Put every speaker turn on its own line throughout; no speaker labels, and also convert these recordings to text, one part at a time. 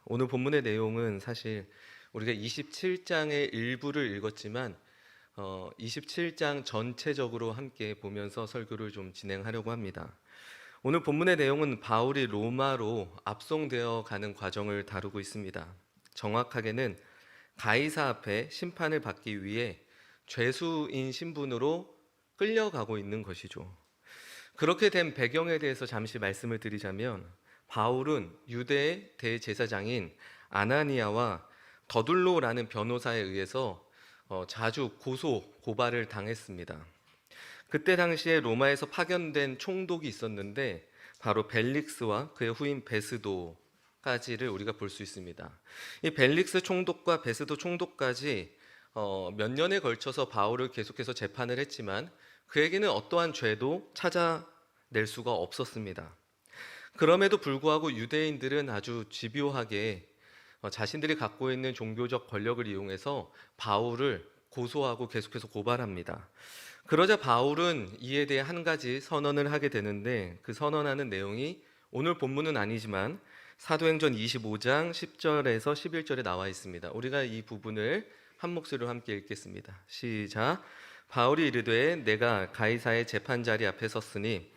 오늘 본문의 내용은 사실 우리가 27장의 일부를 읽었지만 27장 전체적으로 함께 보면서 설교를 좀 진행하려고 합니다. 오늘 본문의 내용은 바울이 로마로 압송되어 가는 과정을 다루고 있습니다. 정확하게는 가이사 앞에 심판을 받기 위해 죄수인 신분으로 끌려가고 있는 것이죠. 그렇게 된 배경에 대해서 잠시 말씀을 드리자면, 바울은 유대의 대제사장인 아나니아와 더둘로라는 변호사에 의해서 자주 고발을 당했습니다. 그때 당시에 로마에서 파견된 총독이 있었는데 바로 벨릭스와 그의 후임 베스도까지를 우리가 볼 수 있습니다. 이 벨릭스 총독과 베스도 총독까지 몇 년에 걸쳐서 바울을 계속해서 재판을 했지만 그에게는 어떠한 죄도 찾아낼 수가 없었습니다. 그럼에도 불구하고 유대인들은 아주 집요하게 자신들이 갖고 있는 종교적 권력을 이용해서 바울을 고소하고 계속해서 고발합니다. 그러자 바울은 이에 대해 한 가지 선언을 하게 되는데, 그 선언하는 내용이 오늘 본문은 아니지만 사도행전 25장 10절에서 11절에 나와 있습니다. 우리가 이 부분을 한 목소리로 함께 읽겠습니다. 시작. 바울이 이르되 내가 가이사의 재판자리 앞에 섰으니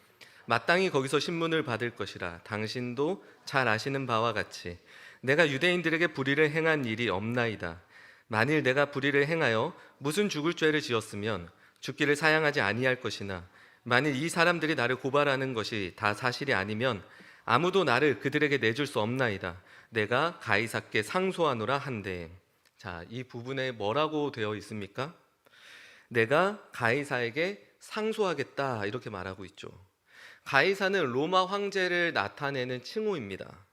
마땅히 거기서 신문을 받을 것이라. 당신도 잘 아시는 바와 같이 내가 유대인들에게 불의를 행한 일이 없나이다. 만일 내가 불의를 행하여 무슨 죽을 죄를 지었으면 죽기를 사양하지 아니할 것이나, 만일 이 사람들이 나를 고발하는 것이 다 사실이 아니면 아무도 나를 그들에게 내줄 수 없나이다. 내가 가이사께 상소하노라 한대. 자, 이 부분에 뭐라고 되어 있습니까? 내가 가이사에게 상소하겠다, 이렇게 말하고 있죠. 가이사는 로마 황제를 나타내는 칭호입니다.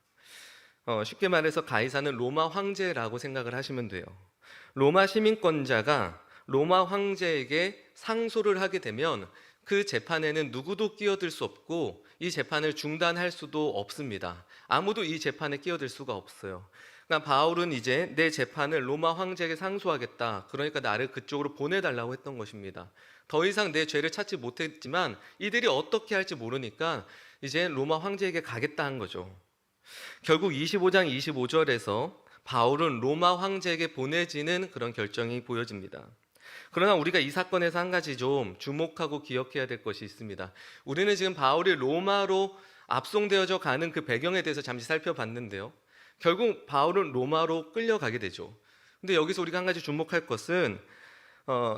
쉽게 말해서 가이사는 로마 황제라고 생각을 하시면 돼요. 로마 시민권자가 로마 황제에게 상소를 하게 되면 그 재판에는 누구도 끼어들 수 없고 이 재판을 중단할 수도 없습니다. 아무도 이 재판에 끼어들 수가 없어요. 그러니까 바울은 이제 내 재판을 로마 황제에게 상소하겠다, 그러니까 나를 그쪽으로 보내달라고 했던 것입니다. 더 이상 내 죄를 찾지 못했지만 이들이 어떻게 할지 모르니까 이제 로마 황제에게 가겠다 한 거죠. 결국 25장 25절에서 바울은 로마 황제에게 보내지는 그런 결정이 보여집니다. 그러나 우리가 이 사건에서 한 가지 좀 주목하고 기억해야 될 것이 있습니다. 우리는 지금 바울이 로마로 압송되어져 가는 그 배경에 대해서 잠시 살펴봤는데요, 결국 바울은 로마로 끌려가게 되죠. 근데 여기서 우리가 한 가지 주목할 것은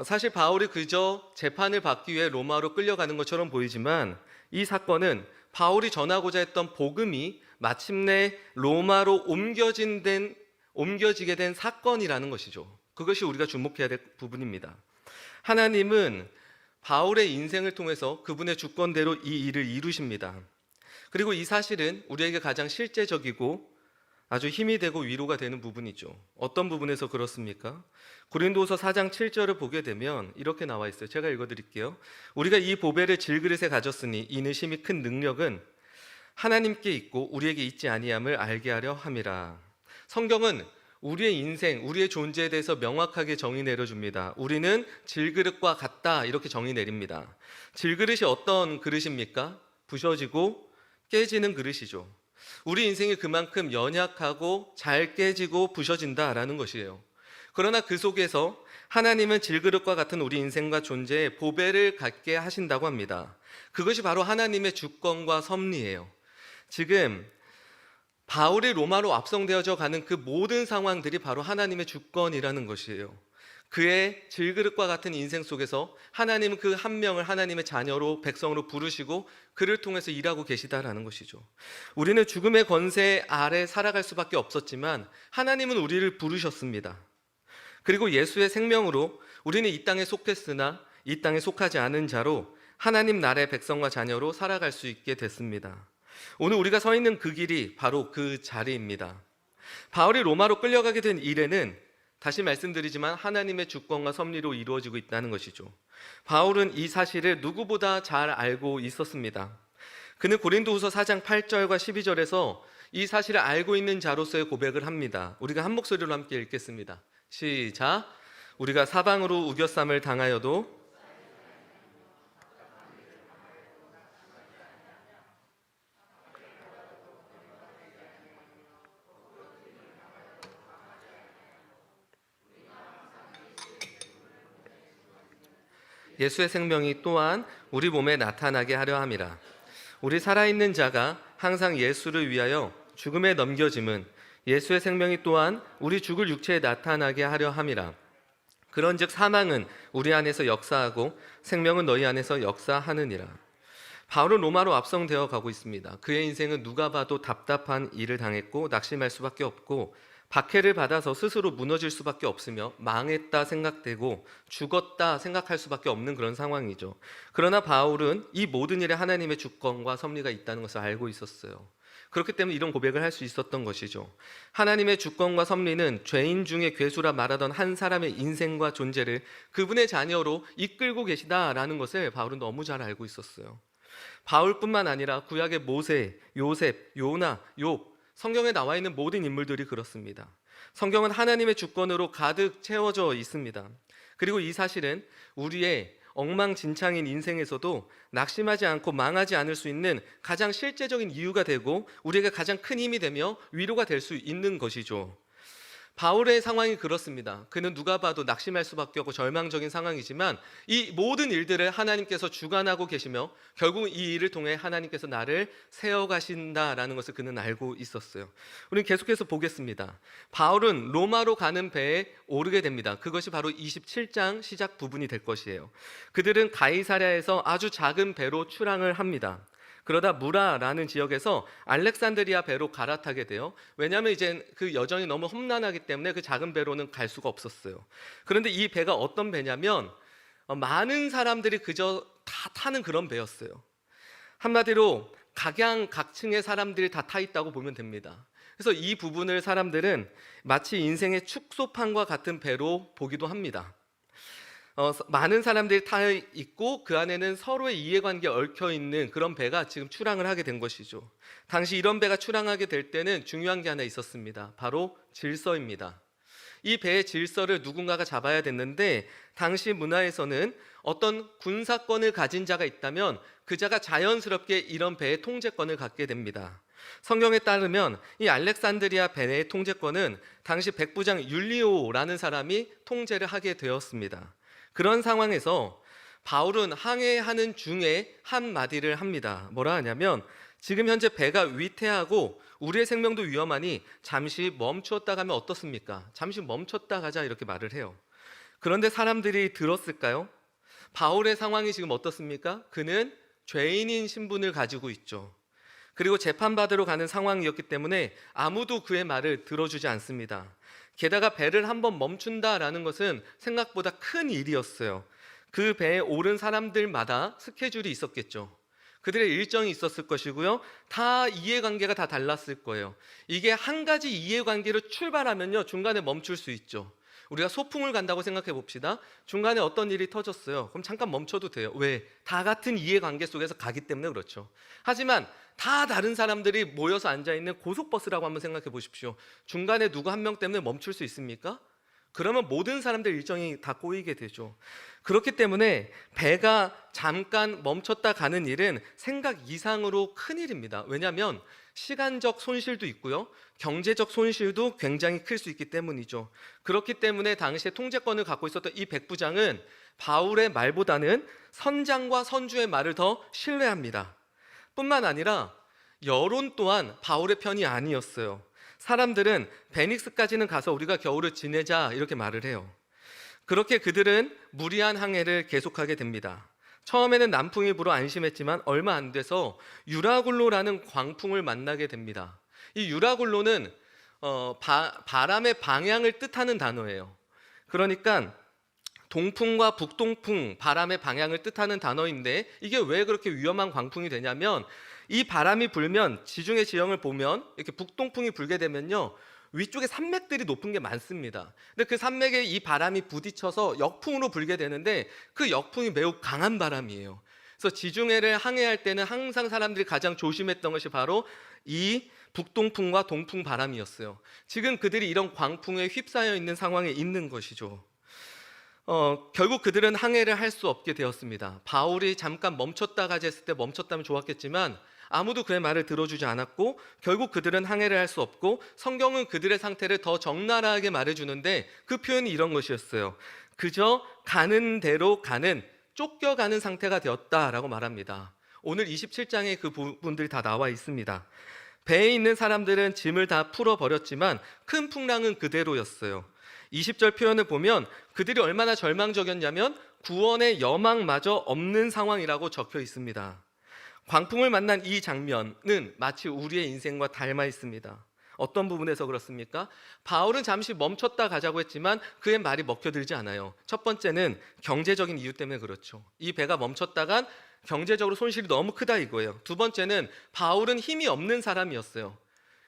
사실 바울이 그저 재판을 받기 위해 로마로 끌려가는 것처럼 보이지만 이 사건은 바울이 전하고자 했던 복음이 마침내 로마로 옮겨지게 된 사건이라는 것이죠. 그것이 우리가 주목해야 될 부분입니다. 하나님은 바울의 인생을 통해서 그분의 주권대로 이 일을 이루십니다. 그리고 이 사실은 우리에게 가장 실제적이고 아주 힘이 되고 위로가 되는 부분이죠. 어떤 부분에서 그렇습니까? 고린도후서 4장 7절을 보게 되면 이렇게 나와 있어요. 제가 읽어드릴게요. 우리가 이 보배를 질그릇에 가졌으니 이는 심히 큰 능력은 하나님께 있고 우리에게 있지 아니함을 알게 하려 함이라. 성경은 우리의 인생, 우리의 존재에 대해서 명확하게 정의 내려줍니다. 우리는 질그릇과 같다, 이렇게 정의 내립니다. 질그릇이 어떤 그릇입니까? 부셔지고 깨지는 그릇이죠. 우리 인생이 그만큼 연약하고 잘 깨지고 부셔진다라는 것이에요. 그러나 그 속에서 하나님은 질그릇과 같은 우리 인생과 존재에 보배를 갖게 하신다고 합니다. 그것이 바로 하나님의 주권과 섭리예요. 지금 바울이 로마로 압송되어져 가는 그 모든 상황들이 바로 하나님의 주권이라는 것이에요. 그의 질그릇과 같은 인생 속에서 하나님은 그 한 명을 하나님의 자녀로, 백성으로 부르시고 그를 통해서 일하고 계시다라는 것이죠. 우리는 죽음의 권세 아래 살아갈 수밖에 없었지만 하나님은 우리를 부르셨습니다. 그리고 예수의 생명으로 우리는 이 땅에 속했으나 이 땅에 속하지 않은 자로 하나님 나라의 백성과 자녀로 살아갈 수 있게 됐습니다. 오늘 우리가 서 있는 그 길이 바로 그 자리입니다. 바울이 로마로 끌려가게 된 일에는 다시 말씀드리지만 하나님의 주권과 섭리로 이루어지고 있다는 것이죠. 바울은 이 사실을 누구보다 잘 알고 있었습니다. 그는 고린도후서 4장 8절과 12절에서 이 사실을 알고 있는 자로서의 고백을 합니다. 우리가 한 목소리로 함께 읽겠습니다. 시작. 우리가 사방으로 우겨쌈을 당하여도 예수의 생명이 또한 우리 몸에 나타나게 하려 함이라. 우리 살아있는 자가 항상 예수를 위하여 죽음에 넘겨짐은 예수의 생명이 또한 우리 죽을 육체에 나타나게 하려 함이라. 그런즉 사망은 우리 안에서 역사하고 생명은 너희 안에서 역사하느니라. 바울은 로마로 압송되어 가고 있습니다. 그의 인생은 누가 봐도 답답한 일을 당했고 낙심할 수밖에 없고 박해를 받아서 스스로 무너질 수밖에 없으며 망했다 생각되고 죽었다 생각할 수밖에 없는 그런 상황이죠. 그러나 바울은 이 모든 일에 하나님의 주권과 섭리가 있다는 것을 알고 있었어요. 그렇기 때문에 이런 고백을 할 수 있었던 것이죠. 하나님의 주권과 섭리는 죄인 중에 괴수라 말하던 한 사람의 인생과 존재를 그분의 자녀로 이끌고 계시다라는 것을 바울은 너무 잘 알고 있었어요. 바울뿐만 아니라 구약의 모세, 요셉, 요나, 욥, 성경에 나와 있는 모든 인물들이 그렇습니다. 성경은 하나님의 주권으로 가득 채워져 있습니다. 그리고 이 사실은 우리의 엉망진창인 인생에서도 낙심하지 않고 망하지 않을 수 있는 가장 실제적인 이유가 되고 우리에게 가장 큰 힘이 되며 위로가 될 수 있는 것이죠. 바울의 상황이 그렇습니다. 그는 누가 봐도 낙심할 수밖에 없고 절망적인 상황이지만 이 모든 일들을 하나님께서 주관하고 계시며 결국 이 일을 통해 하나님께서 나를 세워가신다라는 것을 그는 알고 있었어요. 우리는 계속해서 보겠습니다. 바울은 로마로 가는 배에 오르게 됩니다. 그것이 바로 27장 시작 부분이 될 것이에요. 그들은 가이사랴에서 아주 작은 배로 출항을 합니다. 그러다 무라라는 지역에서 알렉산드리아 배로 갈아타게 돼요. 왜냐하면 이제 그 여정이 너무 험난하기 때문에 그 작은 배로는 갈 수가 없었어요. 그런데 이 배가 어떤 배냐면 많은 사람들이 그저 다 타는 그런 배였어요. 한마디로 각양각층의 사람들이 다 타 있다고 보면 됩니다. 그래서 이 부분을 사람들은 마치 인생의 축소판과 같은 배로 보기도 합니다. 많은 사람들이 타 있고 그 안에는 서로의 이해관계에 얽혀 있는 그런 배가 지금 출항을 하게 된 것이죠. 당시 이런 배가 출항하게 될 때는 중요한 게 하나 있었습니다. 바로 질서입니다. 이 배의 질서를 누군가가 잡아야 됐는데 당시 문화에서는 어떤 군사권을 가진 자가 있다면 그 자가 자연스럽게 이런 배의 통제권을 갖게 됩니다. 성경에 따르면 이 알렉산드리아 배의 통제권은 당시 백부장 율리오라는 사람이 통제를 하게 되었습니다. 그런 상황에서 바울은 항해하는 중에 한마디를 합니다. 뭐라 하냐면 지금 현재 배가 위태하고 우리의 생명도 위험하니 잠시 멈추었다 가면 어떻습니까? 잠시 멈췄다 가자 이렇게 말을 해요. 그런데 사람들이 들었을까요? 바울의 상황이 지금 어떻습니까? 그는 죄인인 신분을 가지고 있죠. 그리고 재판받으러 가는 상황이었기 때문에 아무도 그의 말을 들어주지 않습니다. 게다가 배를 한번 멈춘다라는 것은 생각보다 큰 일이었어요. 그 배에 오른 사람들마다 스케줄이 있었겠죠. 그들의 일정이 있었을 것이고요. 다 이해관계가 다 달랐을 거예요. 이게 한 가지 이해관계로 출발하면요, 중간에 멈출 수 있죠. 우리가 소풍을 간다고 생각해 봅시다. 중간에 어떤 일이 터졌어요. 그럼 잠깐 멈춰도 돼요. 왜? 다 같은 이해관계 속에서 가기 때문에 그렇죠. 하지만 다 다른 사람들이 모여서 앉아있는 고속버스라고 한번 생각해 보십시오. 중간에 누구 한 명 때문에 멈출 수 있습니까? 그러면 모든 사람들 일정이 다 꼬이게 되죠. 그렇기 때문에 배가 잠깐 멈췄다 가는 일은 생각 이상으로 큰 일입니다. 왜냐하면 시간적 손실도 있고요, 경제적 손실도 굉장히 클 수 있기 때문이죠. 그렇기 때문에 당시에 통제권을 갖고 있었던 이 백부장은 바울의 말보다는 선장과 선주의 말을 더 신뢰합니다. 뿐만 아니라 여론 또한 바울의 편이 아니었어요. 사람들은 베닉스까지는 가서 우리가 겨울을 지내자 이렇게 말을 해요. 그렇게 그들은 무리한 항해를 계속하게 됩니다. 처음에는 남풍이 불어 안심했지만 얼마 안 돼서 유라굴로라는 광풍을 만나게 됩니다. 이 유라굴로는 바람의 방향을 뜻하는 단어예요. 그러니까 동풍과 북동풍, 바람의 방향을 뜻하는 단어인데 이게 왜 그렇게 위험한 광풍이 되냐면 이 바람이 불면 지중해 지형을 보면 이렇게 북동풍이 불게 되면요, 위쪽에 산맥들이 높은 게 많습니다. 근데 그 산맥에 이 바람이 부딪혀서 역풍으로 불게 되는데 그 역풍이 매우 강한 바람이에요. 그래서 지중해를 항해할 때는 항상 사람들이 가장 조심했던 것이 바로 이 북동풍과 동풍 바람이었어요. 지금 그들이 이런 광풍에 휩싸여 있는 상황에 있는 것이죠. 결국 그들은 항해를 할 수 없게 되었습니다. 바울이 잠깐 멈췄다 가자 했을 때 멈췄다면 좋았겠지만 아무도 그의 말을 들어주지 않았고 결국 그들은 항해를 할 수 없고 성경은 그들의 상태를 더 적나라하게 말해주는데 그 표현이 이런 것이었어요. 그저 가는 대로 가는 쫓겨가는 상태가 되었다라고 말합니다. 오늘 27장에 그 부분들이 다 나와 있습니다. 배에 있는 사람들은 짐을 다 풀어버렸지만 큰 풍랑은 그대로였어요. 20절 표현을 보면 그들이 얼마나 절망적이었냐면 구원의 여망마저 없는 상황이라고 적혀 있습니다. 광풍을 만난 이 장면은 마치 우리의 인생과 닮아 있습니다. 어떤 부분에서 그렇습니까? 바울은 잠시 멈췄다 가자고 했지만 그의 말이 먹혀들지 않아요. 첫 번째는 경제적인 이유 때문에 그렇죠. 이 배가 멈췄다간 경제적으로 손실이 너무 크다 이거예요. 두 번째는 바울은 힘이 없는 사람이었어요.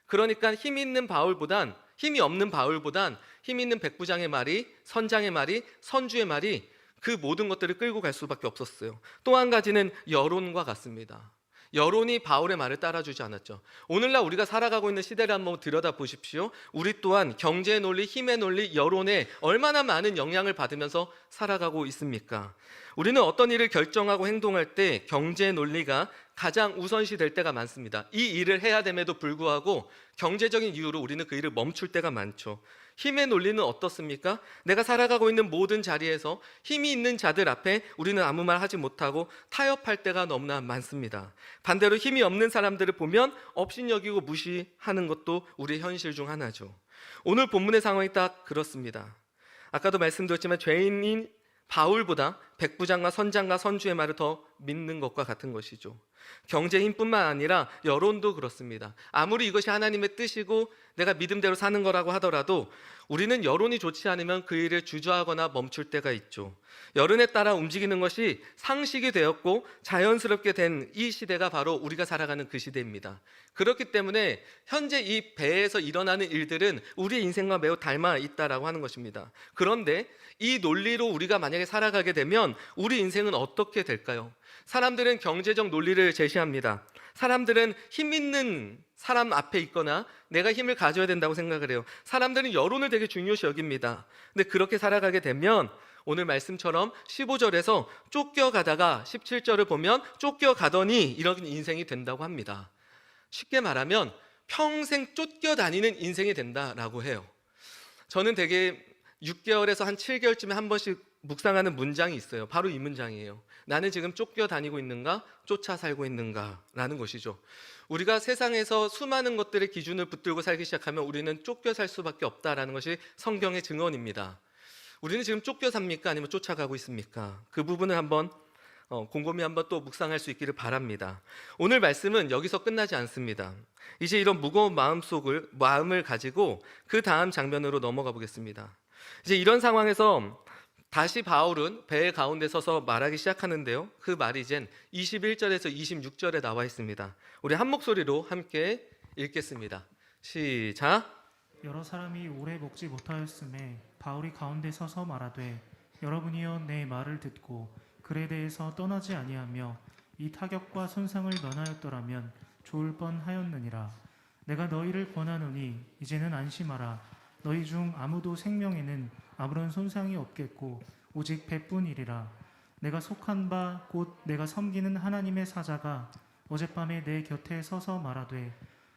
그러니까 힘이 없는 바울보단 힘 있는 백부장의 말이, 선장의 말이, 선주의 말이 그 모든 것들을 끌고 갈 수밖에 없었어요. 또 한 가지는 여론과 같습니다. 여론이 바울의 말을 따라주지 않았죠. 오늘날 우리가 살아가고 있는 시대를 한번 들여다보십시오. 우리 또한 경제의 논리, 힘의 논리, 여론에 얼마나 많은 영향을 받으면서 살아가고 있습니까? 우리는 어떤 일을 결정하고 행동할 때 경제의 논리가 가장 우선시 될 때가 많습니다. 이 일을 해야 됨에도 불구하고 경제적인 이유로 우리는 그 일을 멈출 때가 많죠. 힘의 논리는 어떻습니까? 내가 살아가고 있는 모든 자리에서 힘이 있는 자들 앞에 우리는 아무 말 하지 못하고 타협할 때가 너무나 많습니다. 반대로 힘이 없는 사람들을 보면 업신여기고 무시하는 것도 우리의 현실 중 하나죠. 오늘 본문의 상황이 딱 그렇습니다. 아까도 말씀드렸지만 죄인인 바울보다 백부장과 선장과 선주의 말을 더 믿는 것과 같은 것이죠. 경제 힘뿐만 아니라 여론도 그렇습니다. 아무리 이것이 하나님의 뜻이고 내가 믿음대로 사는 거라고 하더라도 우리는 여론이 좋지 않으면 그 일을 주저하거나 멈출 때가 있죠. 여론에 따라 움직이는 것이 상식이 되었고 자연스럽게 된 이 시대가 바로 우리가 살아가는 그 시대입니다. 그렇기 때문에 현재 이 배에서 일어나는 일들은 우리 인생과 매우 닮아 있다라고 하는 것입니다. 그런데 이 논리로 우리가 만약에 살아가게 되면 우리 인생은 어떻게 될까요? 사람들은 경제적 논리를 제시합니다. 사람들은 힘 있는 사람 앞에 있거나 내가 힘을 가져야 된다고 생각을 해요. 사람들은 여론을 되게 중요시 여깁니다. 근데 그렇게 살아가게 되면 오늘 말씀처럼 15절에서 쫓겨가다가 17절을 보면 쫓겨가더니 이런 인생이 된다고 합니다. 쉽게 말하면 평생 쫓겨다니는 인생이 된다라고 해요. 저는 되게 6개월에서 한 7개월쯤에 한 번씩 묵상하는 문장이 있어요. 바로 이 문장이에요. 나는 지금 쫓겨다니고 있는가? 쫓아 살고 있는가? 라는 것이죠. 우리가 세상에서 수많은 것들의 기준을 붙들고 살기 시작하면 우리는 쫓겨 살 수밖에 없다라는 것이 성경의 증언입니다. 우리는 지금 쫓겨 삽니까? 아니면 쫓아가고 있습니까? 그 부분을 한번 곰곰이 한번 또 묵상할 수 있기를 바랍니다. 오늘 말씀은 여기서 끝나지 않습니다. 이제 이런 무거운 마음을 가지고 그 다음 장면으로 넘어가 보겠습니다. 이제 이런 상황에서 다시 바울은 배 가운데 서서 말하기 시작하는데요. 그 말이 이젠 21절에서 26절에 나와 있습니다. 우리 한 목소리로 함께 읽겠습니다. 시작.
여러 사람이 오래 먹지 못하였음에 바울이 가운데 서서 말하되 여러분이여 내 말을 듣고 글에 대해서 떠나지 아니하며 이 타격과 손상을 면하였더라면 좋을 뻔하였느니라. 내가 너희를 권하노니 이제는 안심하라. 너희 중 아무도 생명에는 아무런 손상이 없겠고 오직 배뿐이리라. 내가 속한 바 곧 내가 섬기는 하나님의 사자가 어젯밤에 내 곁에 서서 말하되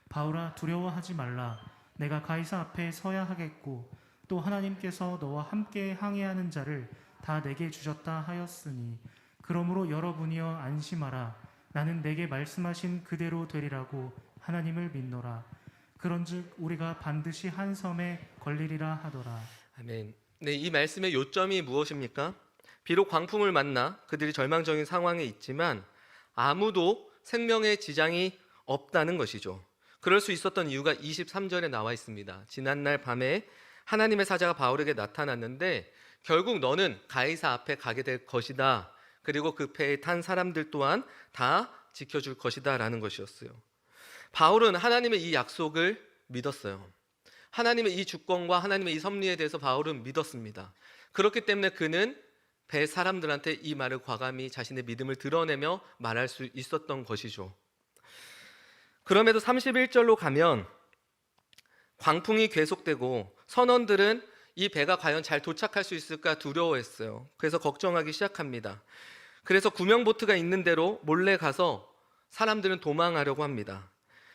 바울아 두려워하지 말라. 내가 가이사 앞에 서야 하겠고 또 하나님께서 너와 함께 항해하는 자를 다 내게 주셨다 하였으니 그러므로 여러분이여 안심하라. 나는 내게 말씀하신 그대로 되리라고 하나님을 믿노라. 그런즉 우리가 반드시 한 섬에 걸리리라 하더라.
아멘. 네, 이 말씀의 요점이 무엇입니까? 비록 광풍을 만나 그들이 절망적인 상황에 있지만 아무도 생명의 지장이 없다는 것이죠. 그럴 수 있었던 이유가 23절에 나와 있습니다. 지난날 밤에 하나님의 사자가 바울에게 나타났는데 결국 너는 가이사 앞에 가게 될 것이다. 그리고 그 배에 탄 사람들 또한 다 지켜줄 것이다 라는 것이었어요. 바울은 하나님의 이 약속을 믿었어요. 하나님의 이 주권과 하나님의 이 섭리에 대해서 바울은 믿었습니다. 그렇기 때문에 그는 배 사람들한테 이 말을 과감히 자신의 믿음을 드러내며 말할 수 있었던 것이죠. 그럼에도 31절로 가면 광풍이 계속되고 선원들은 이 배가 과연 잘 도착할 수 있을까 두려워했어요. 그래서 걱정하기 시작합니다. 그래서 구명보트가 있는 대로 몰래 가서 사람들은 도망하려고 합니다.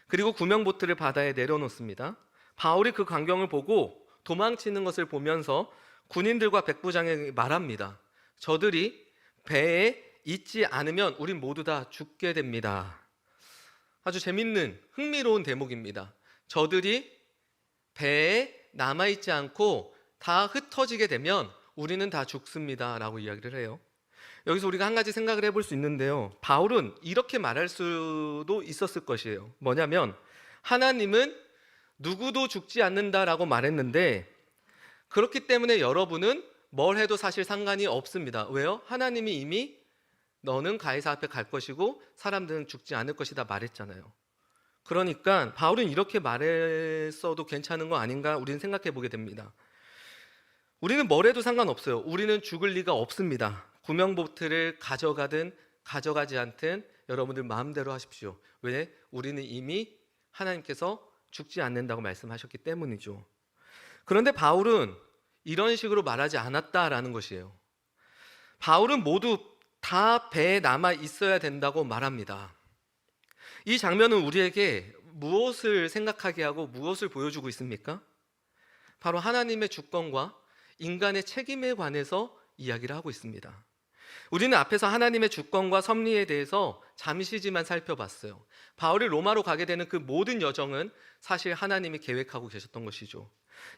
그리고 구명보트를 바다에 내려놓습니다. 바울이 그 광경을 보고 도망치는 것을 보면서 군인들과 백부장에게 말합니다. 저들이 배에 있지 않으면 우린 모두 다 죽게 됩니다. 아주 재밌는 흥미로운 대목입니다. 저들이 배에 남아있지 않고 다 흩어지게 되면 우리는 다 죽습니다 라고 이야기를 해요. 여기서 우리가 한 가지 생각을 해볼 수 있는데요, 바울은 이렇게 말할 수도 있었을 것이에요. 뭐냐면 하나님은 누구도 죽지 않는다라고 말했는데, 그렇기 때문에 여러분은 뭘 해도 사실 상관이 없습니다. 왜요? 하나님이 이미 너는 가이사 앞에 갈 것이고 사람들은 죽지 않을 것이다 말했잖아요. 그러니까 바울은 이렇게 말했어도 괜찮은 거 아닌가 우리는 생각해 보게 됩니다. 우리는 뭘 해도 상관없어요. 우리는 죽을 리가 없습니다. 구명보트를 가져가든 가져가지 않든 여러분들 마음대로 하십시오. 왜? 우리는 이미 하나님께서 죽지 않는다고 말씀하셨기 때문이죠. 그런데 바울은 이런 식으로 말하지 않았다라는 것이에요. 바울은 모두 다 배에 남아 있어야 된다고 말합니다. 이 장면은 우리에게 무엇을 생각하게 하고 무엇을 보여주고 있습니까? 바로 하나님의 주권과 인간의 책임에 관해서 이야기를 하고 있습니다. 우리는 앞에서 하나님의 주권과 섭리에 대해서 잠시지만 살펴봤어요. 바울이 로마로 가게 되는 그 모든 여정은 사실 하나님이 계획하고 계셨던 것이죠.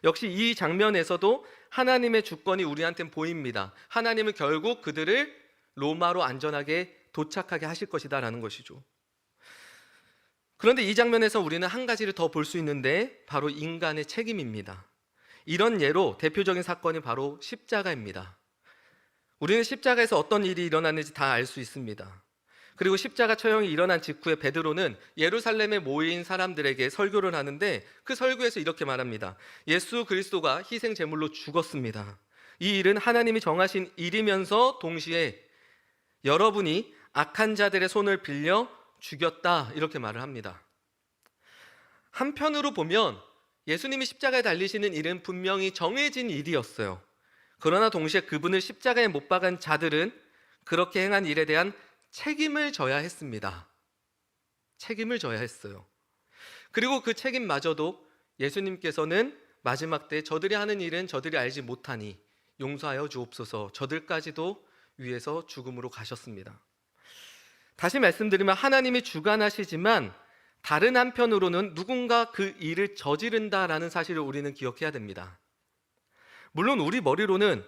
역시 이 장면에서도 하나님의 주권이 우리한테는 보입니다. 하나님은 결국 그들을 로마로 안전하게 도착하게 하실 것이다 라는 것이죠. 그런데 이 장면에서 우리는 한 가지를 더 볼 수 있는데, 바로 인간의 책임입니다. 이런 예로 대표적인 사건이 바로 십자가입니다. 우리는 십자가에서 어떤 일이 일어났는지 다 알 수 있습니다. 그리고 십자가 처형이 일어난 직후에 베드로는 예루살렘에 모인 사람들에게 설교를 하는데, 그 설교에서 이렇게 말합니다. 예수 그리스도가 희생 제물로 죽었습니다. 이 일은 하나님이 정하신 일이면서 동시에 여러분이 악한 자들의 손을 빌려 죽였다, 이렇게 말을 합니다. 한편으로 보면 예수님이 십자가에 달리시는 일은 분명히 정해진 일이었어요. 그러나 동시에 그분을 십자가에 못 박은 자들은 그렇게 행한 일에 대한 책임을 져야 했습니다. 책임을 져야 했어요. 그리고 그 책임마저도 예수님께서는 마지막 때 저들이 하는 일은 저들이 알지 못하니 용서하여 주옵소서, 저들까지도 위해서 죽음으로 가셨습니다. 다시 말씀드리면 하나님이 주관하시지만 다른 한편으로는 누군가 그 일을 저지른다라는 사실을 우리는 기억해야 됩니다. 물론 우리 머리로는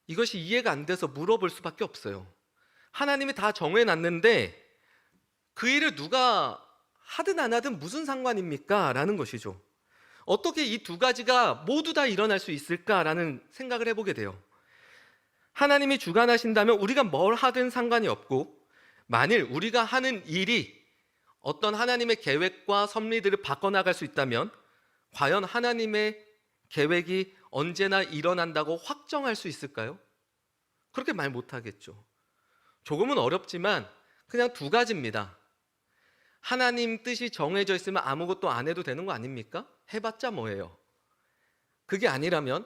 이것이 이해가 안 돼서 물어볼 수밖에 없어요. 하나님이 다 정해놨는데 그 일을 누가 하든 안 하든 무슨 상관입니까? 라는 것이죠. 어떻게 이 두 가지가 모두 다 일어날 수 있을까라는 생각을 해보게 돼요. 하나님이 주관하신다면 우리가 뭘 하든 상관이 없고, 만일 우리가 하는 일이 어떤 하나님의 계획과 섭리들을 바꿔나갈 수 있다면 과연 하나님의 계획이 언제나 일어난다고 확정할 수 있을까요? 그렇게 말 못하겠죠. 조금은 어렵지만 그냥 두 가지입니다. 하나님 뜻이 정해져 있으면 아무것도 안 해도 되는 거 아닙니까? 해봤자 뭐예요? 그게 아니라면,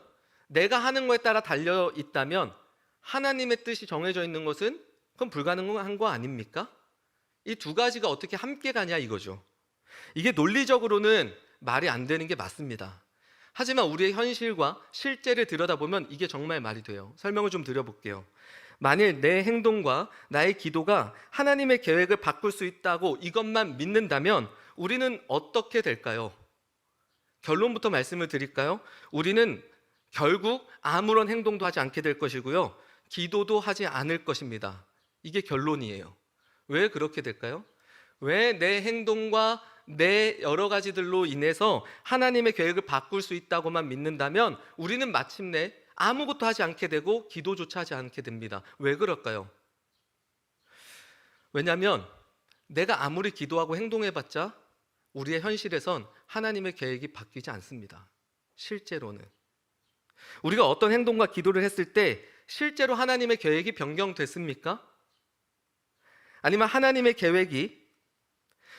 내가 하는 거에 따라 달려 있다면 하나님의 뜻이 정해져 있는 것은 그건 불가능한 거 아닙니까? 이 두 가지가 어떻게 함께 가냐 이거죠. 이게 논리적으로는 말이 안 되는 게 맞습니다. 하지만 우리의 현실과 실제를 들여다보면 이게 정말 말이 돼요. 설명을 좀 드려볼게요. 만일 내 행동과 나의 기도가 하나님의 계획을 바꿀 수 있다고 이것만 믿는다면 우리는 어떻게 될까요? 결론부터 말씀을 드릴까요? 우리는 결국 아무런 행동도 하지 않게 될 것이고요, 기도도 하지 않을 것입니다. 이게 결론이에요. 왜 그렇게 될까요? 왜 내 행동과 내 여러 가지들로 인해서 하나님의 계획을 바꿀 수 있다고만 믿는다면 우리는 마침내 아무것도 하지 않게 되고 기도조차 하지 않게 됩니다. 왜 그럴까요? 왜냐하면 내가 아무리 기도하고 행동해봤자 우리의 현실에선 하나님의 계획이 바뀌지 않습니다. 실제로는 우리가 어떤 행동과 기도를 했을 때 실제로 하나님의 계획이 변경됐습니까? 아니면 하나님의 계획이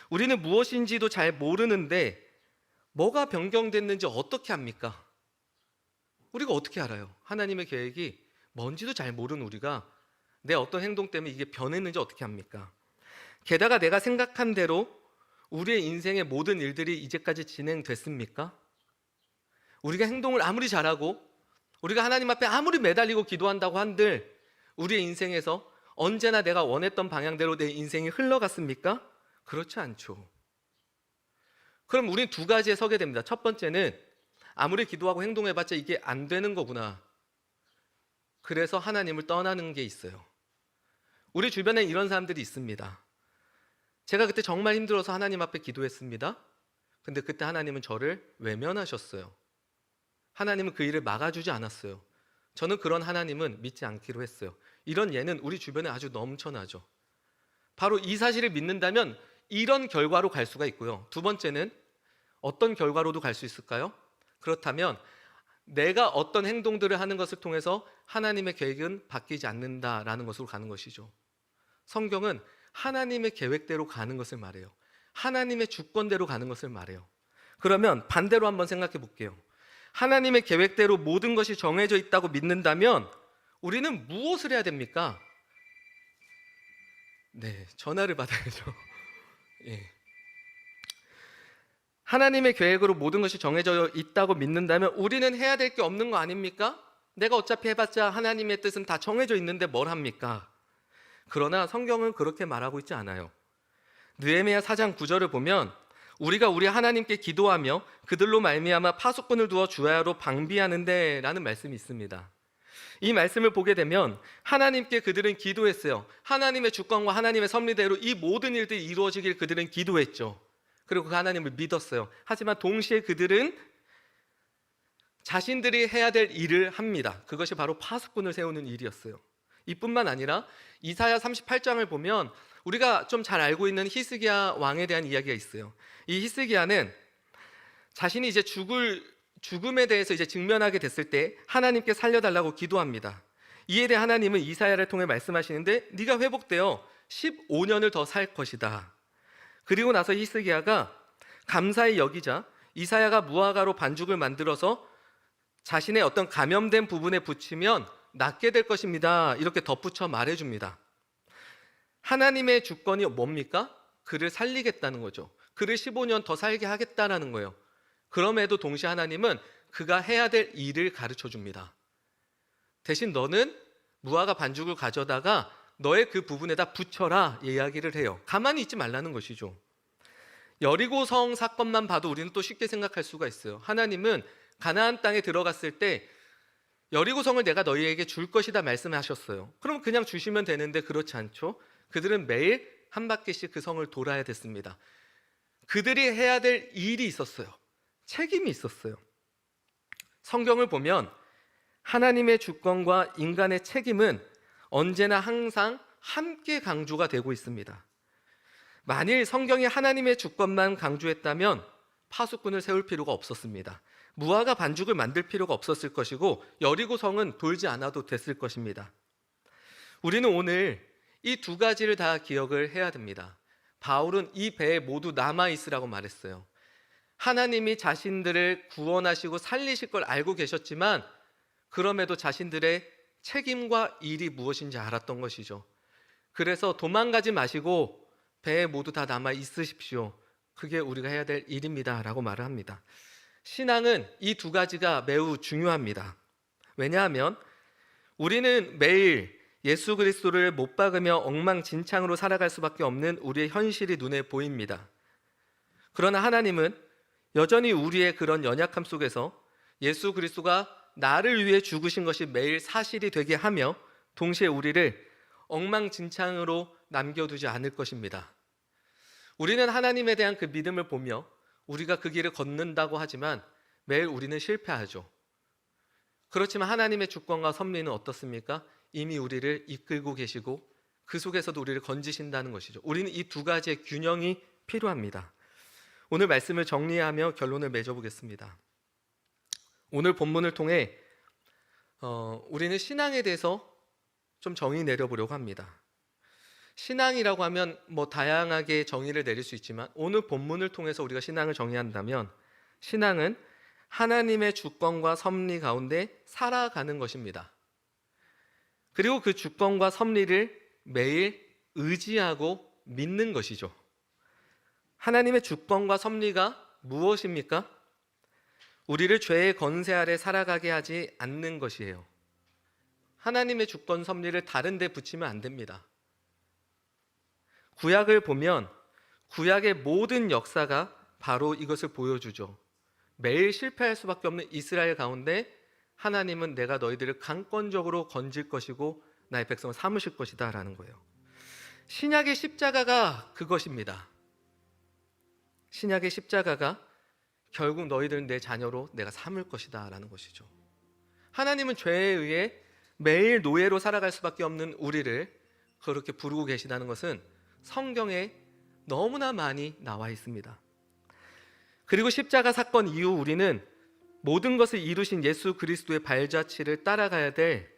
우리는 무엇인지도 잘 모르는데 뭐가 변경됐는지 어떻게 합니까? 우리가 어떻게 알아요? 하나님의 계획이 뭔지도 잘 모르는 우리가 내 어떤 행동 때문에 이게 변했는지 어떻게 합니까? 게다가 내가 생각한 대로 우리의 인생의 모든 일들이 이제까지 진행됐습니까? 우리가 행동을 아무리 잘하고 우리가 하나님 앞에 아무리 매달리고 기도한다고 한들 우리의 인생에서 언제나 내가 원했던 방향대로 내 인생이 흘러갔습니까? 그렇지 않죠. 그럼 우린 두 가지에 서게 됩니다. 첫 번째는 아무리 기도하고 행동해봤자 이게 안 되는 거구나. 그래서 하나님을 떠나는 게 있어요. 우리 주변에 이런 사람들이 있습니다. 제가 그때 정말 힘들어서 하나님 앞에 기도했습니다. 근데 그때 하나님은 저를 외면하셨어요. 하나님은 그 일을 막아주지 않았어요. 저는 그런 하나님은 믿지 않기로 했어요. 이런 예는 우리 주변에 아주 넘쳐나죠. 바로 이 사실을 믿는다면 이런 결과로 갈 수가 있고요. 두 번째는 어떤 결과로도 갈 수 있을까요? 그렇다면 내가 어떤 행동들을 하는 것을 통해서 하나님의 계획은 바뀌지 않는다라는 것으로 가는 것이죠. 성경은 하나님의 계획대로 가는 것을 말해요. 하나님의 주권대로 가는 것을 말해요. 그러면 반대로 한번 생각해 볼게요. 하나님의 계획대로 모든 것이 정해져 있다고 믿는다면 우리는 무엇을 해야 됩니까? 네, 전화를 받아야죠. 예. 하나님의 계획으로 모든 것이 정해져 있다고 믿는다면 우리는 해야 될 게 없는 거 아닙니까? 내가 어차피 해봤자 하나님의 뜻은 다 정해져 있는데 뭘 합니까? 그러나 성경은 그렇게 말하고 있지 않아요. 느헤미야 4장 9절을 보면 우리가 우리 하나님께 기도하며 그들로 말미암아 파수꾼을 두어 주야로 방비하는데 라는 말씀이 있습니다. 이 말씀을 보게 되면 하나님께 그들은 기도했어요. 하나님의 주권과 하나님의 섭리대로 이 모든 일들이 이루어지길 그들은 기도했죠. 그리고 그 하나님을 믿었어요. 하지만 동시에 그들은 자신들이 해야 될 일을 합니다. 그것이 바로 파수꾼을 세우는 일이었어요. 이뿐만 아니라 이사야 38장을 보면 우리가 좀 잘 알고 있는 히스기야 왕에 대한 이야기가 있어요. 이 히스기야는 자신이 이제 죽음에 대해서 이제 직면하게 됐을 때 하나님께 살려달라고 기도합니다. 이에 대해 하나님은 이사야를 통해 말씀하시는데 네가 회복되어 15년을 더 살 것이다. 그리고 나서 히스기야가 감사히 여기자 이사야가 무화과로 반죽을 만들어서 자신의 어떤 감염된 부분에 붙이면 낫게 될 것입니다. 이렇게 덧붙여 말해줍니다. 하나님의 주권이 뭡니까? 그를 살리겠다는 거죠. 그를 15년 더 살게 하겠다라는 거예요. 그럼에도 동시에 하나님은 그가 해야 될 일을 가르쳐 줍니다. 대신 너는 무화과 반죽을 가져다가 너의 그 부분에다 붙여라 이야기를 해요. 가만히 있지 말라는 것이죠. 여리고성 사건만 봐도 우리는 또 쉽게 생각할 수가 있어요. 하나님은 가나안 땅에 들어갔을 때 여리고성을 내가 너희에게 줄 것이다 말씀하셨어요. 그럼 그냥 주시면 되는데 그렇지 않죠. 그들은 매일 한 바퀴씩 그 성을 돌아야 됐습니다. 그들이 해야 될 일이 있었어요. 책임이 있었어요. 성경을 보면 하나님의 주권과 인간의 책임은 언제나 항상 함께 강조가 되고 있습니다. 만일 성경이 하나님의 주권만 강조했다면 파수꾼을 세울 필요가 없었습니다. 무화과 반죽을 만들 필요가 없었을 것이고 여리고성은 돌지 않아도 됐을 것입니다. 우리는 오늘 이 두 가지를 다 기억을 해야 됩니다. 바울은 이 배에 모두 남아있으라고 말했어요. 하나님이 자신들을 구원하시고 살리실 걸 알고 계셨지만 그럼에도 자신들의 책임과 일이 무엇인지 알았던 것이죠. 그래서 도망가지 마시고 배에 모두 다 남아 있으십시오. 그게 우리가 해야 될 일입니다 라고 말을 합니다. 신앙은 이 두 가지가 매우 중요합니다. 왜냐하면 우리는 매일 예수 그리스도를 못 박으며 엉망진창으로 살아갈 수밖에 없는 우리의 현실이 눈에 보입니다. 그러나 하나님은 여전히 우리의 그런 연약함 속에서 예수 그리스도가 나를 위해 죽으신 것이 매일 사실이 되게 하며 동시에 우리를 엉망진창으로 남겨두지 않을 것입니다. 우리는 하나님에 대한 그 믿음을 보며 우리가 그 길을 걷는다고 하지만 매일 우리는 실패하죠. 그렇지만 하나님의 주권과 섭리는 어떻습니까? 이미 우리를 이끌고 계시고 그 속에서도 우리를 건지신다는 것이죠. 우리는 이 두 가지의 균형이 필요합니다. 오늘 말씀을 정리하며 결론을 맺어보겠습니다. 오늘 본문을 통해 우리는 신앙에 대해서 좀 정의 내려보려고 합니다. 신앙이라고 하면 뭐 다양하게 정의를 내릴 수 있지만 오늘 본문을 통해서 우리가 신앙을 정의한다면 신앙은 하나님의 주권과 섭리 가운데 살아가는 것입니다. 그리고 그 주권과 섭리를 매일 의지하고 믿는 것이죠. 하나님의 주권과 섭리가 무엇입니까? 우리를 죄의 권세 아래 살아가게 하지 않는 것이에요. 하나님의 주권 섭리를 다른 데 붙이면 안 됩니다. 구약을 보면 구약의 모든 역사가 바로 이것을 보여주죠. 매일 실패할 수밖에 없는 이스라엘 가운데 하나님은 내가 너희들을 강권적으로 건질 것이고 나의 백성을 삼으실 것이다 라는 거예요. 신약의 십자가가 그것입니다. 신약의 십자가가 결국 너희들은 내 자녀로 내가 삼을 것이다 라는 것이죠. 하나님은 죄에 의해 매일 노예로 살아갈 수밖에 없는 우리를 그렇게 부르고 계시다는 것은 성경에 너무나 많이 나와 있습니다. 그리고 십자가 사건 이후 우리는 모든 것을 이루신 예수 그리스도의 발자취를 따라가야 될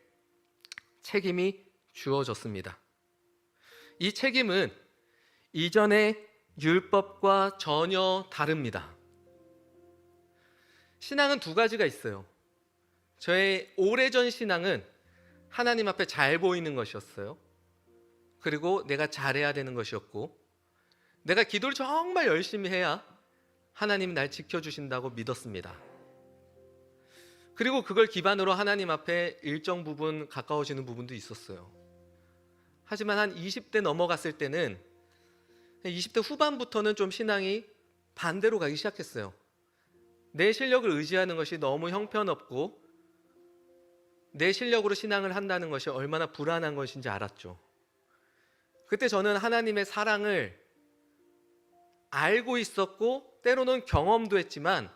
책임이 주어졌습니다. 이 책임은 이전의 율법과 전혀 다릅니다. 신앙은 두 가지가 있어요. 저의 오래전 신앙은 하나님 앞에 잘 보이는 것이었어요. 그리고 내가 잘해야 되는 것이었고, 내가 기도를 정말 열심히 해야 하나님이 날 지켜주신다고 믿었습니다. 그리고 그걸 기반으로 하나님 앞에 일정 부분 가까워지는 부분도 있었어요. 하지만 한 20대 넘어갔을 때는 20대 후반부터는 좀 신앙이 반대로 가기 시작했어요. 내 실력을 의지하는 것이 너무 형편없고 내 실력으로 신앙을 한다는 것이 얼마나 불안한 것인지 알았죠. 그때 저는 하나님의 사랑을 알고 있었고 때로는 경험도 했지만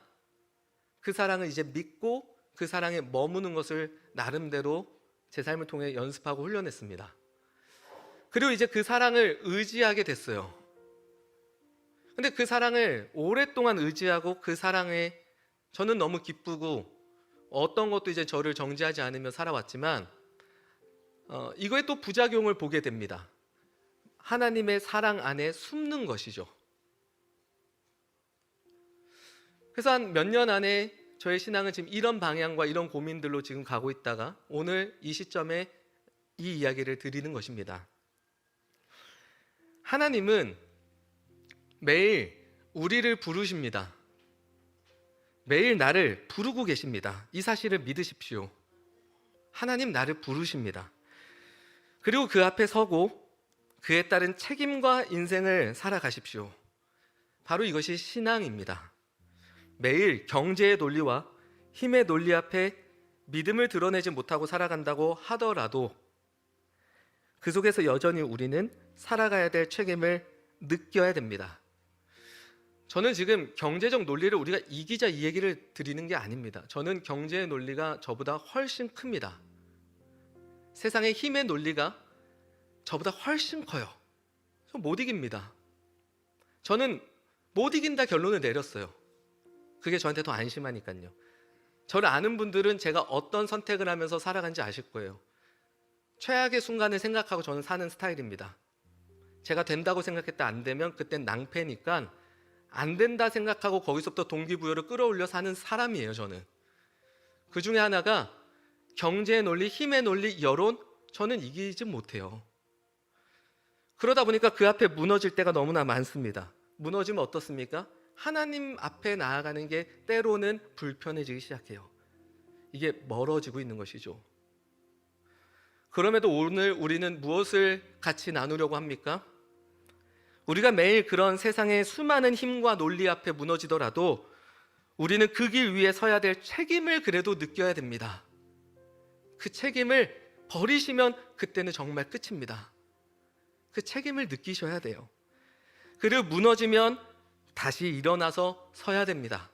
그 사랑을 이제 믿고 그 사랑에 머무는 것을 나름대로 제 삶을 통해 연습하고 훈련했습니다. 그리고 이제 그 사랑을 의지하게 됐어요. 근데 그 사랑을 오랫동안 의지하고 그 사랑에 저는 너무 기쁘고 어떤 것도 이제 저를 정죄하지 않으며 살아왔지만 이거에 또 부작용을 보게 됩니다. 하나님의 사랑 안에 숨는 것이죠. 그래서 한 몇 년 안에 저의 신앙은 지금 이런 방향과 이런 고민들로 지금 가고 있다가 오늘 이 시점에 이 이야기를 드리는 것입니다. 하나님은 매일 우리를 부르십니다. 매일 나를 부르고 계십니다. 이 사실을 믿으십시오. 하나님 나를 부르십니다. 그리고 그 앞에 서고 그에 따른 책임과 인생을 살아가십시오. 바로 이것이 신앙입니다. 매일 경제의 논리와 힘의 논리 앞에 믿음을 드러내지 못하고 살아간다고 하더라도 그 속에서 여전히 우리는 살아가야 될 책임을 느껴야 됩니다. 저는 지금 경제적 논리를 우리가 이기자 이 얘기를 드리는 게 아닙니다. 저는 경제의 논리가 저보다 훨씬 큽니다. 세상의 힘의 논리가 저보다 훨씬 커요. 저 못 이깁니다. 저는 못 이긴다 결론을 내렸어요. 그게 저한테 더 안심하니까요. 저를 아는 분들은 제가 어떤 선택을 하면서 살아간지 아실 거예요. 최악의 순간을 생각하고 저는 사는 스타일입니다. 제가 된다고 생각했다 안 되면 그땐 낭패니까 안 된다 생각하고 거기서부터 동기부여를 끌어올려 사는 사람이에요. 저는 그 중에 하나가 경제의 논리, 힘의 논리, 여론, 저는 이기지 못해요. 그러다 보니까 그 앞에 무너질 때가 너무나 많습니다. 무너지면 어떻습니까? 하나님 앞에 나아가는 게 때로는 불편해지기 시작해요. 이게 멀어지고 있는 것이죠. 그럼에도 오늘 우리는 무엇을 같이 나누려고 합니까? 우리가 매일 그런 세상의 수많은 힘과 논리 앞에 무너지더라도 우리는 그 길 위에 서야 될 책임을 그래도 느껴야 됩니다. 그 책임을 버리시면 그때는 정말 끝입니다. 그 책임을 느끼셔야 돼요. 그리고 무너지면 다시 일어나서 서야 됩니다.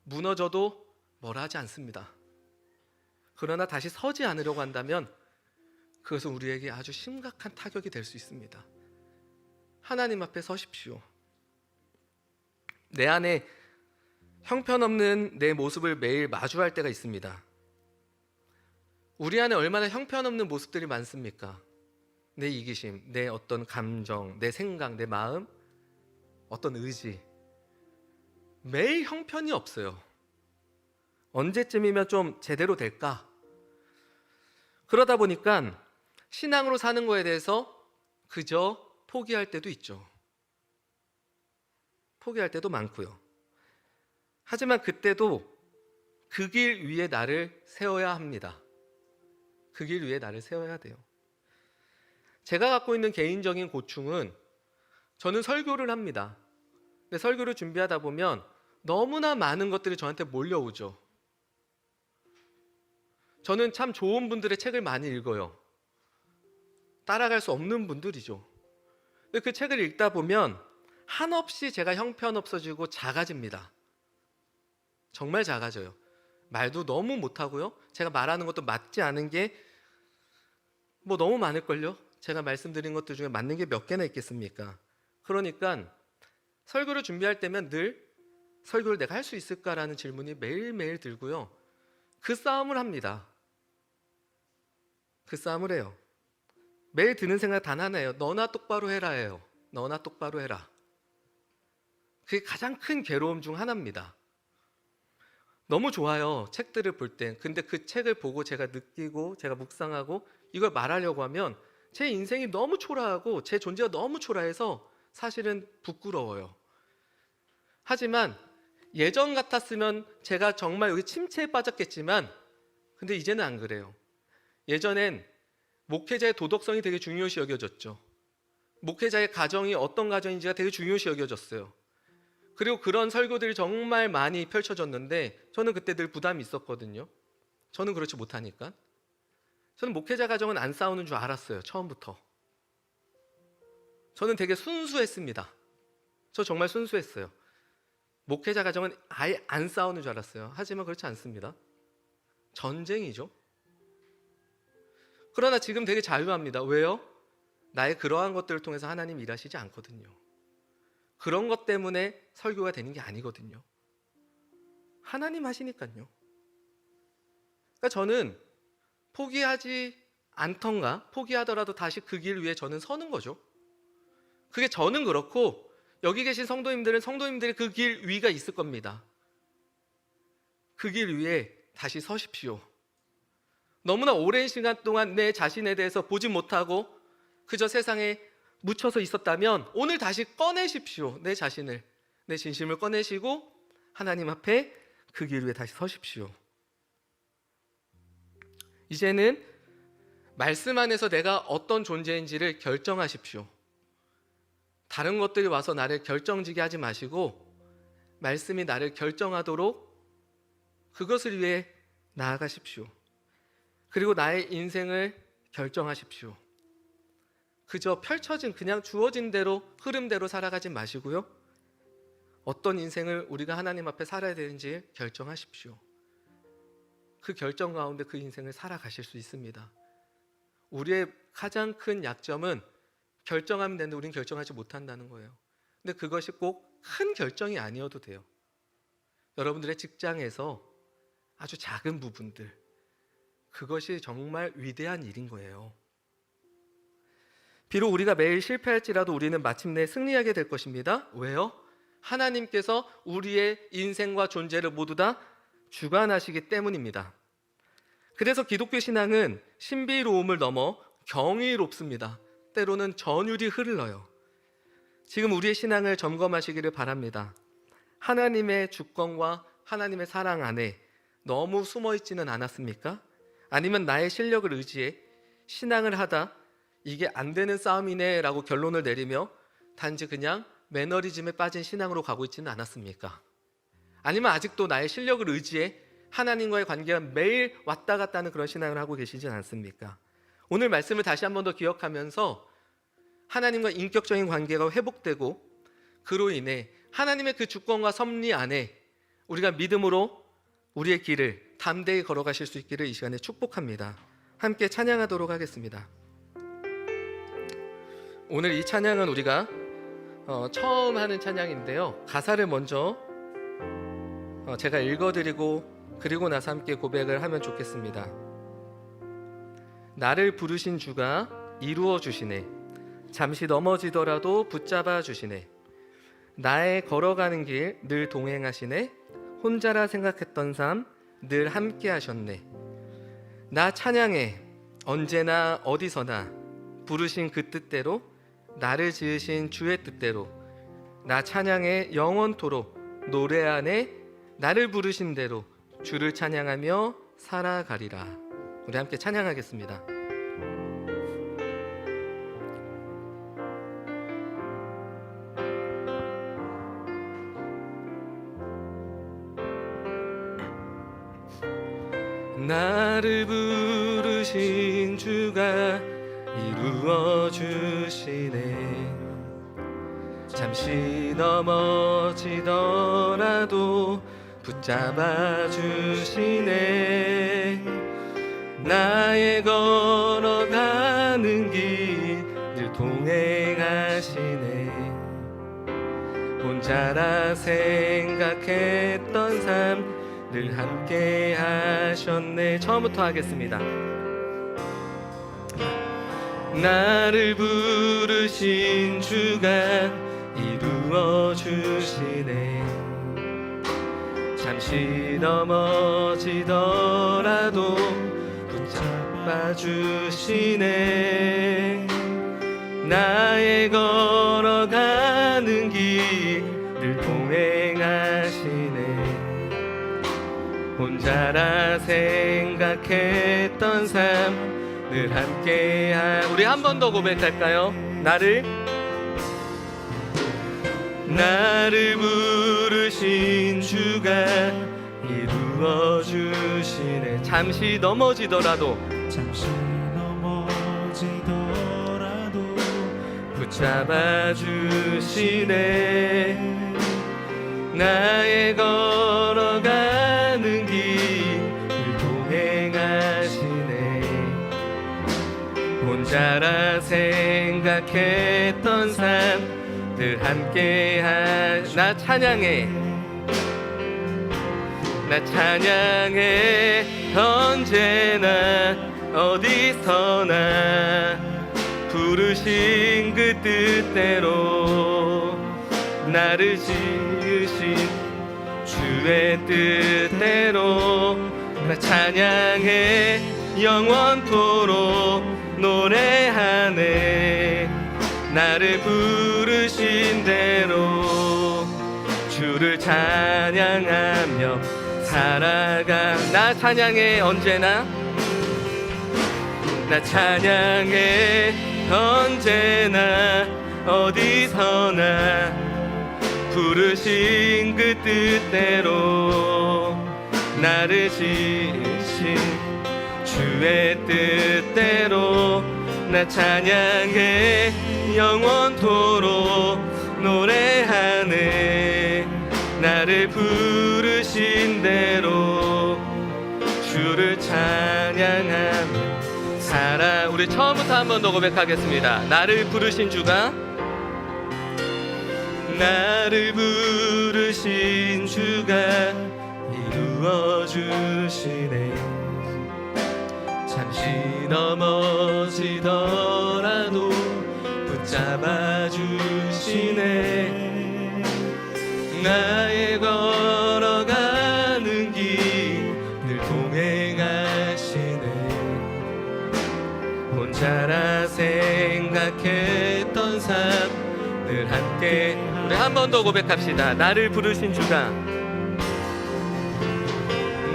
무너져도 뭐라 하지 않습니다. 그러나 다시 서지 않으려고 한다면 그것은 우리에게 아주 심각한 타격이 될 수 있습니다. 하나님 앞에 서십시오. 내 안에 형편없는 내 모습을 매일 마주할 때가 있습니다. 우리 안에 얼마나 형편없는 모습들이 많습니까? 내 이기심, 내 어떤 감정, 내 생각, 내 마음, 어떤 의지. 매일 형편이 없어요. 언제쯤이면 좀 제대로 될까? 그러다 보니까 신앙으로 사는 거에 대해서 그저 포기할 때도 있죠. 포기할 때도 많고요. 하지만 그때도 그 길 위에 나를 세워야 합니다. 그 길 위에 나를 세워야 돼요. 제가 갖고 있는 개인적인 고충은 저는 설교를 합니다. 근데 설교를 준비하다 보면 너무나 많은 것들이 저한테 몰려오죠. 저는 참 좋은 분들의 책을 많이 읽어요. 따라갈 수 없는 분들이죠. 근데 그 책을 읽다 보면 한없이 제가 형편없어지고 작아집니다. 정말 작아져요. 말도 너무 못하고요. 제가 말하는 것도 맞지 않은 게 뭐 너무 많을걸요. 제가 말씀드린 것들 중에 맞는 게 몇 개나 있겠습니까? 그러니까 설교를 준비할 때면 늘 설교를 내가 할 수 있을까라는 질문이 매일매일 들고요. 그 싸움을 합니다. 그 싸움을 해요. 매일 드는 생각 단 하나예요. 너나 똑바로 해라예요. 너나 똑바로 해라. 그게 가장 큰 괴로움 중 하나입니다. 너무 좋아요. 책들을 볼 때. 근데 그 책을 보고 제가 느끼고 제가 묵상하고 이걸 말하려고 하면 제 인생이 너무 초라하고 제 존재가 너무 초라해서 사실은 부끄러워요. 하지만 예전 같았으면 제가 정말 여기 침체에 빠졌겠지만 근데 이제는 안 그래요. 예전엔 목회자의 도덕성이 되게 중요시 여겨졌죠. 목회자의 가정이 어떤 가정인지가 되게 중요시 여겨졌어요. 그리고 그런 설교들이 정말 많이 펼쳐졌는데 저는 그때 늘 부담이 있었거든요. 저는 그렇지 못하니까. 저는 목회자 가정은 안 싸우는 줄 알았어요. 처음부터. 저는 되게 순수했습니다. 저 정말 순수했어요. 목회자 가정은 아예 안 싸우는 줄 알았어요. 하지만 그렇지 않습니다. 전쟁이죠. 그러나 지금 되게 자유합니다. 왜요? 나의 그러한 것들을 통해서 하나님 일하시지 않거든요. 그런 것 때문에 설교가 되는 게 아니거든요. 하나님 하시니까요. 그러니까 저는 포기하지 않던가 포기하더라도 다시 그 길 위에 저는 서는 거죠. 그게 저는 그렇고 여기 계신 성도님들은 성도님들의 그 길 위가 있을 겁니다. 그 길 위에 다시 서십시오. 너무나 오랜 시간 동안 내 자신에 대해서 보지 못하고 그저 세상에 묻혀서 있었다면 오늘 다시 꺼내십시오. 내 자신을, 내 진심을 꺼내시고 하나님 앞에 그 길 위에 다시 서십시오. 이제는 말씀 안에서 내가 어떤 존재인지를 결정하십시오. 다른 것들이 와서 나를 결정지게 하지 마시고 말씀이 나를 결정하도록 그것을 위해 나아가십시오. 그리고 나의 인생을 결정하십시오. 그저 펼쳐진 그냥 주어진 대로 흐름대로 살아가지 마시고요. 어떤 인생을 우리가 하나님 앞에 살아야 되는지 결정하십시오. 그 결정 가운데 그 인생을 살아가실 수 있습니다. 우리의 가장 큰 약점은 결정하면 되는데 우리는 결정하지 못한다는 거예요. 근데 그것이 꼭 큰 결정이 아니어도 돼요. 여러분들의 직장에서 아주 작은 부분들, 그것이 정말 위대한 일인 거예요. 비록 우리가 매일 실패할지라도 우리는 마침내 승리하게 될 것입니다. 왜요? 하나님께서 우리의 인생과 존재를 모두 다 주관하시기 때문입니다. 그래서 기독교 신앙은 신비로움을 넘어 경이롭습니다. 때로는 전율이 흘러요. 지금 우리의 신앙을 점검하시기를 바랍니다. 하나님의 주권과 하나님의 사랑 안에 너무 숨어 있지는 않았습니까? 아니면 나의 실력을 의지해 신앙을 하다 이게 안 되는 싸움이네 라고 결론을 내리며 단지 그냥 매너리즘에 빠진 신앙으로 가고 있지는 않았습니까? 아니면 아직도 나의 실력을 의지해 하나님과의 관계가 매일 왔다 갔다 하는 그런 신앙을 하고 계시진 않습니까? 오늘 말씀을 다시 한 번 더 기억하면서 하나님과 인격적인 관계가 회복되고 그로 인해 하나님의 그 주권과 섭리 안에 우리가 믿음으로 우리의 길을 담대히 걸어가실 수 있기를 이 시간에 축복합니다. 함께 찬양하도록 하겠습니다. 오늘 이 찬양은 우리가 처음 하는 찬양인데요. 가사를 먼저 제가 읽어드리고 그리고 나서 함께 고백을 하면 좋겠습니다. 나를 부르신 주가 이루어 주시네. 잠시 넘어지더라도 붙잡아 주시네. 나의 걸어가는 길 늘 동행하시네. 혼자라 생각했던 삶 늘 함께 하셨네. 나 찬양해 언제나 어디서나 부르신 그 뜻대로 나를 지으신 주의 뜻대로 나 찬양해 영원토록 노래 안에 나를 부르신 대로 주를 찬양하며 살아가리라. 우리 함께 찬양하겠습니다. 나를 부르신 주가 이루어 주시네. 잠시 넘어지더라도 붙잡아 주시네. 나의 걸어가는 길 늘 동행하시네. 혼자라 생각했던 삶 늘 함께 하셨네. 처음부터 하겠습니다. 나를 부르신 주가 이루어 주시네. 잠시 넘어지더라도 붙잡아 주시네. 나의 걸어가는 길 늘 동행하시네. 혼자라 생각했던 삶 늘 함께 우리 한 번 더 고백할까요? 나를 부르신 주가 이루어 주시네. 잠시 넘어지더라도 붙잡아 주시네. 나의 걸어가는 길 동행하시네. 혼자라 생각했던 삶 늘 함께 나 찬양해. 나 찬양해. 언제나 어디서나 부르신 그 뜻대로 나를 지으신 주의 뜻대로 나 찬양해. 영원토록 노래하네. 나를 부르신 대로 주를 찬양하며 살아가. 나 찬양해. 언제나 나 찬양해. 언제나 어디서나 부르신 그 뜻대로 나를 지으신 주의 뜻대로 나 찬양해. 영원토록 노래하네. 나를 부르신 대로 주를 찬양하며 살아. 우리 처음부터 한 번 더 고백하겠습니다. 나를 부르신 주가 나를 부르신 주가 이루어 주시네. 잠시 넘어지더라도 붙잡아 주시네. 나의 걸어가는 길 늘 동행하시네. 혼자라 생각했던 삶 늘 함께. 우리 한 번 더 고백합시다. 나를 부르신 주가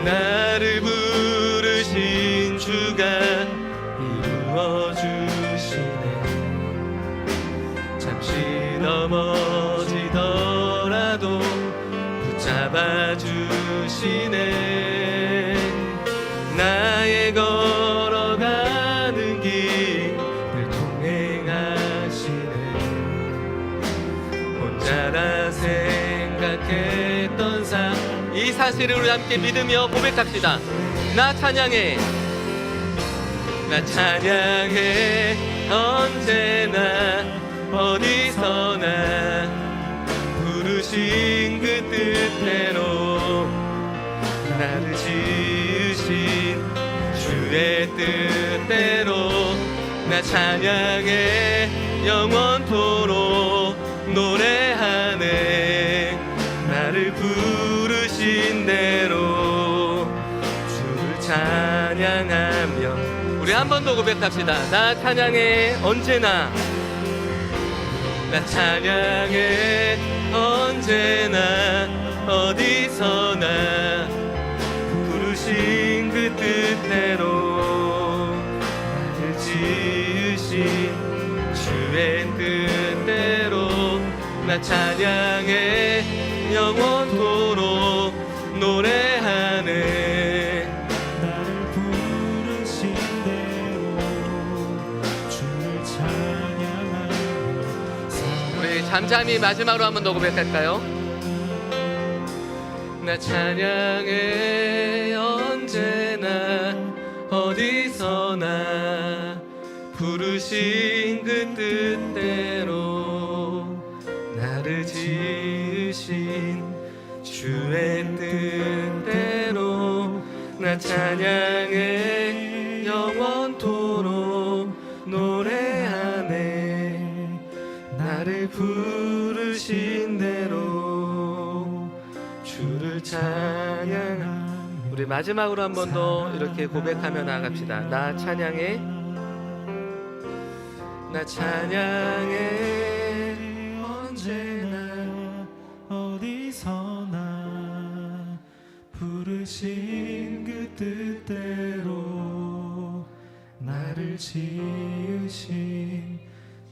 나를 부르신 주가 이루어 주시네. 잠시 넘어지더라도 붙잡아 주시네. 나의 걸어가는 길 늘 동행하시네. 혼자라 생각했던 삶 이 사실을 우리 함께 믿으며 고백합시다. 나 찬양해. 나 찬양해. 언제나 어디서나 부르신 그 뜻대로 나를 지으신 주의 뜻대로 나 찬양해. 영원토록 노래하네. 나를 부르신 대로 주를 찬양하며. 우리 한 번 더 고백합시다. 나 찬양해. 언제나 나 찬양해. 언제나 어디서나 부르신 그 뜻대로 나 찬양해 영원토록 노래하네.
나를 부르신 대로 주를 찬양하며
우리 잠잠히 마지막으로 한 번 더 고백할까요? 나 찬양해 언제나 어디서나 부르신 그 뜻대로 나를 지으신 주의 뜻대로 나 찬양해 영원토록 노래하네. 나를 부르신 대로 주를 찬양하. 우리 마지막으로 한 번 더 이렇게 고백하며 나아갑시다. 나 찬양해, 나 찬양해 언제나
어디서나 부르신 그 뜻대로 나를 지으신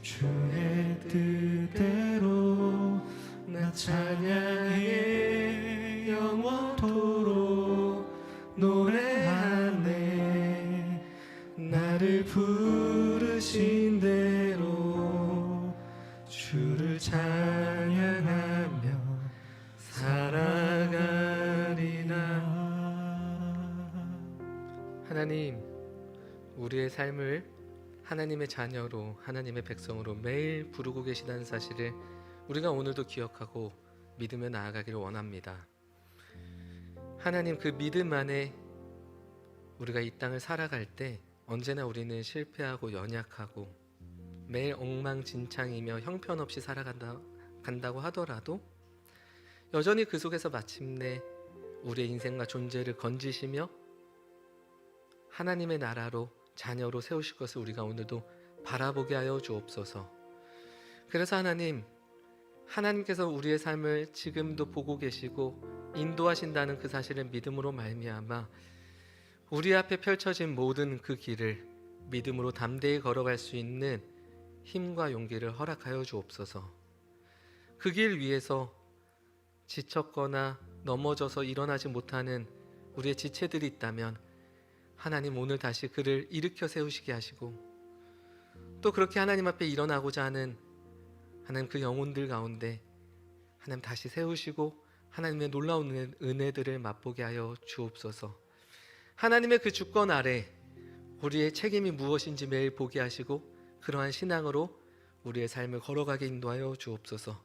주의 뜻대로 나 찬양해 영원토록 노래하네. 나를 부르신 대로 주를 찬양하며 살아가리라.
하나님, 우리의 삶을 하나님의 자녀로, 하나님의 백성으로 매일 부르고 계시다는 사실을 우리가 오늘도 기억하고 믿으며 나아가기를 원합니다. 하나님, 그 믿음 안에 우리가 이 땅을 살아갈 때 언제나 우리는 실패하고 연약하고 매일 엉망진창이며 형편없이 살아간다고 하더라도 여전히 그 속에서 마침내 우리의 인생과 존재를 건지시며 하나님의 나라로 자녀로 세우실 것을 우리가 오늘도 바라보게 하여 주옵소서. 그래서 하나님께서 우리의 삶을 지금도 보고 계시고 인도하신다는 그 사실을 믿음으로 말미암아 우리 앞에 펼쳐진 모든 그 길을 믿음으로 담대히 걸어갈 수 있는 힘과 용기를 허락하여 주옵소서. 그 길 위에서 지쳤거나 넘어져서 일어나지 못하는 우리의 지체들이 있다면 하나님, 오늘 다시 그를 일으켜 세우시게 하시고, 또 그렇게 하나님 앞에 일어나고자 하는 하나님 그 영혼들 가운데 하나님 다시 세우시고 하나님의 놀라운 은혜들을 맛보게 하여 주옵소서. 하나님의 그 주권 아래 우리의 책임이 무엇인지 매일 보게 하시고 그러한 신앙으로 우리의 삶을 걸어가게 인도하여 주옵소서.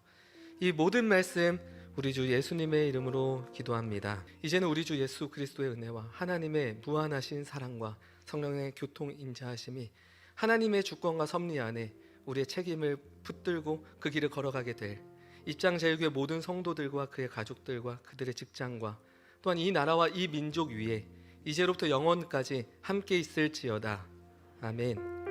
이 모든 말씀 우리 주 예수님의 이름으로 기도합니다. 이제는 우리 주 예수 그리스도의 은혜와 하나님의 무한하신 사랑과 성령의 교통 인자하심이 하나님의 주권과 섭리 안에 우리의 책임을 붙들고 그 길을 걸어가게 될 입장제일교회 모든 성도들과 그의 가족들과 그들의 직장과 또한 이 나라와 이 민족 위에 이제로부터 영원까지 함께 있을지어다. 아멘.